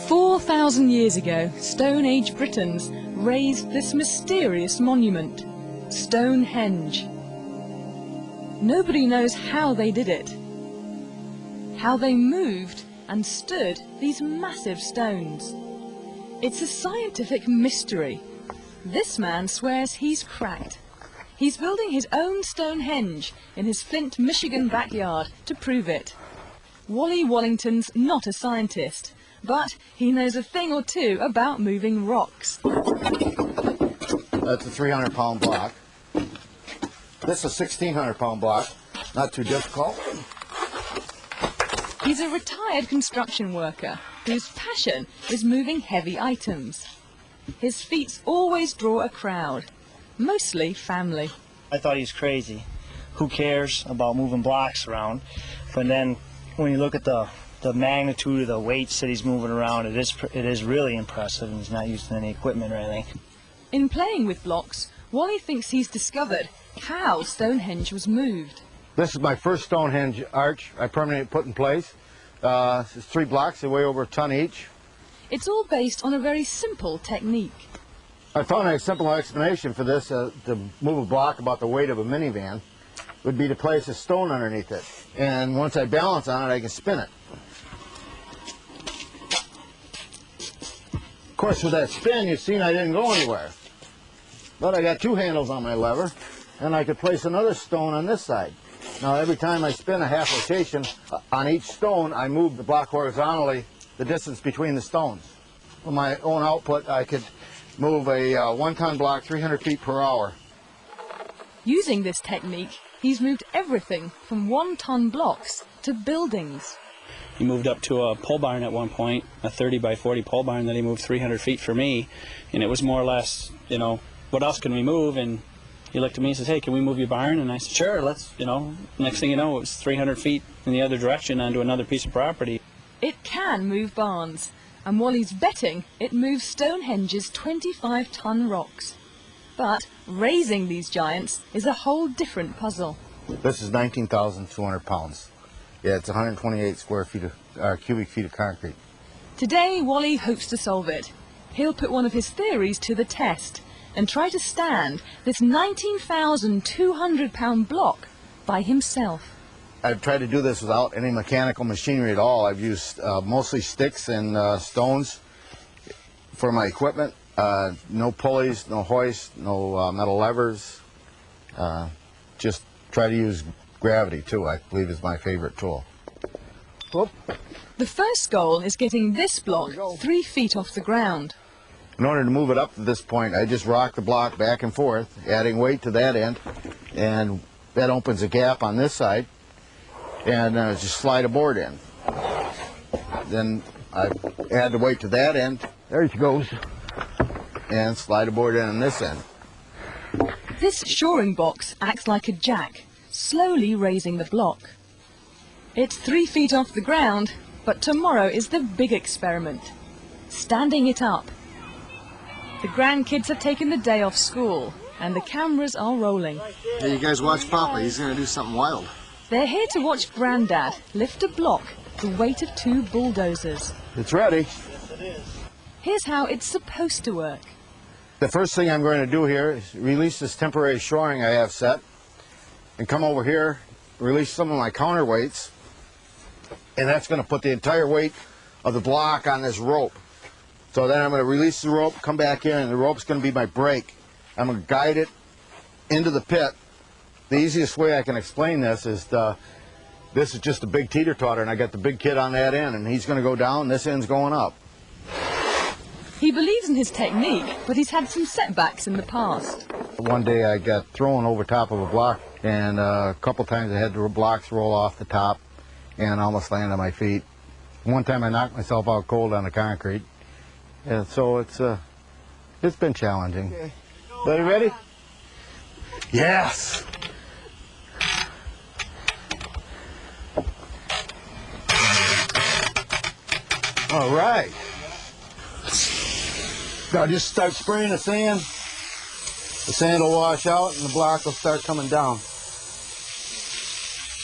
4,000 years ago, Stone Age Britons raised this mysterious monument, Stonehenge. Nobody knows how they did it, how they moved and stood these massive stones. It's a scientific mystery. This man swears he's cracked. He's building his own Stonehenge in his Flint, Michigan backyard to prove it. Wally Wallington's not a scientist, but he knows a thing or two about moving rocks. That's a 300-pound block. This is a 1,600-pound block. Not too difficult. He's a retired construction worker whose passion is moving heavy items. His feats always draw a crowd, mostly family. I thought he was crazy. Who cares about moving blocks around? But then when you look at the magnitude of the weights that he's moving around, it is really impressive, and he's not using any equipment or anything. In playing with blocks, Wally thinks he's discovered how Stonehenge was moved. This is my first Stonehenge arch I permanently put in place. It's 3 blocks, they weigh over a ton each. It's all based on a very simple technique. I found a simple explanation for this, to move a block about the weight of a minivan, would be to place a stone underneath it. And once I balance on it, I can spin it. Of course, with that spin, you've seen I didn't go anywhere. But I got 2 handles on my lever, and I could place another stone on this side. Now, every time I spin a half rotation on each stone, I move the block horizontally, the distance between the stones. With my own output, I could move a 1-ton block 300 feet per hour. Using this technique, he's moved everything from 1-ton blocks to buildings. He moved up to a pole barn at one point, a 30 by 40 pole barn that he moved 300 feet for me, and it was more or less, you know, what else can we move? And he looked at me and says, hey, can we move your barn? And I said, sure, let's, you know. Next thing you know, it was 300 feet in the other direction onto another piece of property. It can move barns, and Wally's betting it moves Stonehenge's 25-ton rocks. But raising these giants is a whole different puzzle. This is 19,200 pounds. Yeah, it's 128 cubic feet of concrete. Today, Wally hopes to solve it. He'll put one of his theories to the test and try to stand this 19,200-pound block by himself. I've tried to do this without any mechanical machinery at all. I've used mostly sticks and stones for my equipment. No pulleys, no hoists, no metal levers. Just try to use gravity too, I believe, is my favorite tool. Whoop. The first goal is getting this block 3 feet off the ground. In order to move it up to this point, I just rock the block back and forth, adding weight to that end, and that opens a gap on this side, and just slide a board in. Then I add the weight to that end, there it goes, and slide a board in on this end. This shoring box acts like a jack, slowly raising the block. It's 3 feet off the ground, but tomorrow is the big experiment, standing it up. The grandkids have taken the day off school, and the cameras are rolling. Hey, you guys watch Papa, he's going to do something wild. They're here to watch Grandad lift a block the weight of 2 bulldozers. It's ready. Yes, it is. Here's how it's supposed to work. The first thing I'm going to do here is release this temporary shoring I have set, and come over here, release some of my counterweights, and that's going to put the entire weight of the block on this rope. So then I'm going to release the rope, come back in, and the rope's going to be my brake. I'm going to guide it into the pit. The easiest way I can explain this is this is just a big teeter-totter, and I got the big kid on that end, and he's going to go down, this end's going up. He believes in his technique, but he's had some setbacks in the past. One day I got thrown over top of a block, and a couple times I had the blocks roll off the top and almost land on my feet. One time I knocked myself out cold on the concrete. And so it's been challenging. Okay. Everybody ready? Yes! All right. Now just start spraying the sand. The sand will wash out and the block will start coming down.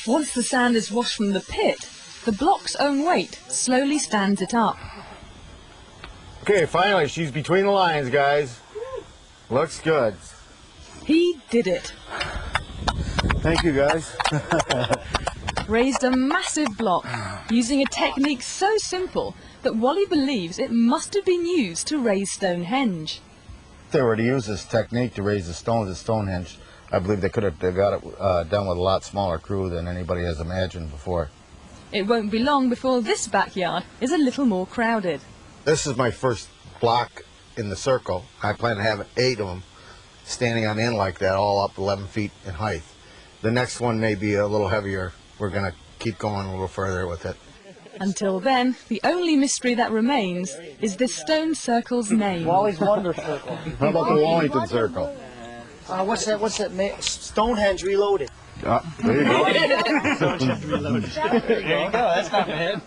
Once the sand is washed from the pit, the block's own weight slowly stands it up. Okay, finally, she's between the lines, guys. Looks good. He did it. Thank you, guys. Raised a massive block using a technique so simple that Wally believes it must have been used to raise Stonehenge. If they were to use this technique to raise the stones at Stonehenge, I believe they could have got it done with a lot smaller crew than anybody has imagined before. It won't be long before this backyard is a little more crowded. This is my first block in the circle. I plan to have 8 of them standing on end like that, all up 11 feet in height. The next one may be a little heavier. We're going to keep going a little further with it. Until then, the only mystery that remains is this stone circle's name. Wally's Wonder Circle. How about the Wallington Circle? What's that? Stonehenge Reloaded. There you go. There you go. That's not bad.